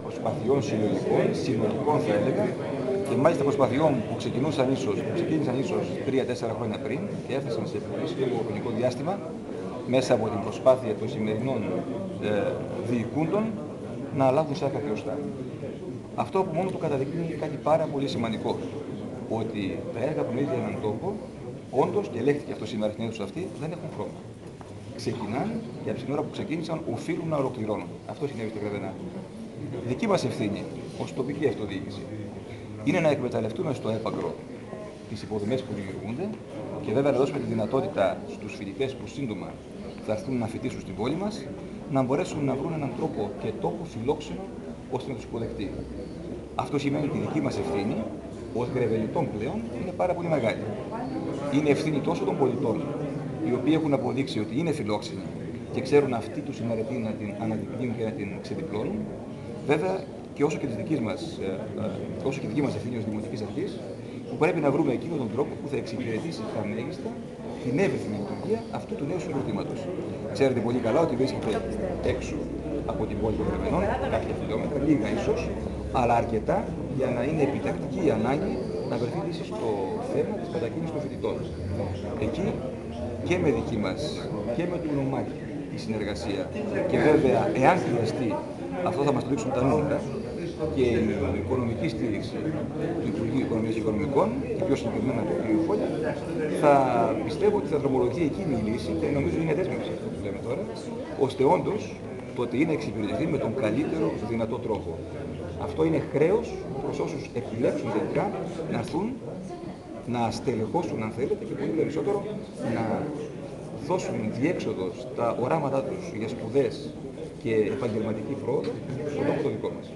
Προσπαθειών συλλογικών, συνολικών θα έλεγα, και μάλιστα προσπαθειών που ξεκίνησαν ίσως 3-4 χρόνια πριν και έφτασαν σε πολύ σύντομο χρονικό διάστημα μέσα από την προσπάθεια των σημερινών διοικούντων να λάβουν σάρκα και οστά. Αυτό από μόνο του καταδεικνύει κάτι πάρα πολύ σημαντικό. Ότι τα έργα που είναι έναν τόπο, όντως, και ελέγχθηκε αυτό σήμερα στην αίθουσα αυτή, δεν έχουν χρώμα. Ξεκινάνε και από την ώρα που ξεκίνησαν οφείλουν να ολοκληρώνουν. Αυτό συνέβη στα Γραβενά. Δική μας ευθύνη ως τοπική αυτοδιοίκηση είναι να εκμεταλλευτούμε στο έπακρο τις υποδομές που δημιουργούνται και βέβαια να δώσουμε τη δυνατότητα στους φοιτητές που σύντομα θα έρθουν να φοιτήσουν στην πόλη μας να μπορέσουν να βρουν έναν τρόπο και τόπο φιλόξενο ώστε να τους υποδεχτεί. Αυτό σημαίνει ότι η δική μας ευθύνη ως Γρεβενιτών πλέον είναι πάρα πολύ μεγάλη. Είναι ευθύνη τόσο των πολιτών, οι οποίοι έχουν αποδείξει ότι είναι φιλόξενοι και ξέρουν αυτή του συναρετή να την αναδεικνύουν και να την ξεδιπλώνουν, βέβαια και όσο και τη δική μας ευθύνη ως Δημοτικής Αρχής, που πρέπει να βρούμε εκείνον τον τρόπο που θα εξυπηρετήσει τα μέγιστα την εύρυθμη λειτουργία αυτού του νέου συγκροτήματος. Ξέρετε πολύ καλά ότι βρίσκεται έξω από την πόλη των Γρεβενών, κάποια χιλιόμετρα, λίγα ίσως, αλλά αρκετά για να είναι επιτακτική η ανάγκη να βρεθεί λύση στο θέμα της μετακίνησης των φοιτητών. Εκεί και με δική μας και με το Ουνομάκι η συνεργασία και βέβαια εάν χρειαστεί, αυτό θα μας το δείξουν τα νούμερα, και η οικονομική στήριξη του Υπουργείου Οικονομίας και Οικονομικών και πιο συγκεκριμένα του κ. Φόλια, θα πιστεύω ότι θα δρομολογεί εκείνη η λύση και νομίζω είναι δέσμευση αυτό που λέμε τώρα, ώστε όντως το ότι είναι εξυπηρετηθεί με τον καλύτερο δυνατό τρόπο. Αυτό είναι χρέος προς όσους επιλέξουν τελικά να έρθουν, να στελεχώσουν αν θέλετε και πολύ περισσότερο να δώσουν διέξοδο στα οράματά τους για σπουδές και επαγγελματική πρόοδο στον τόπο το δικό μας.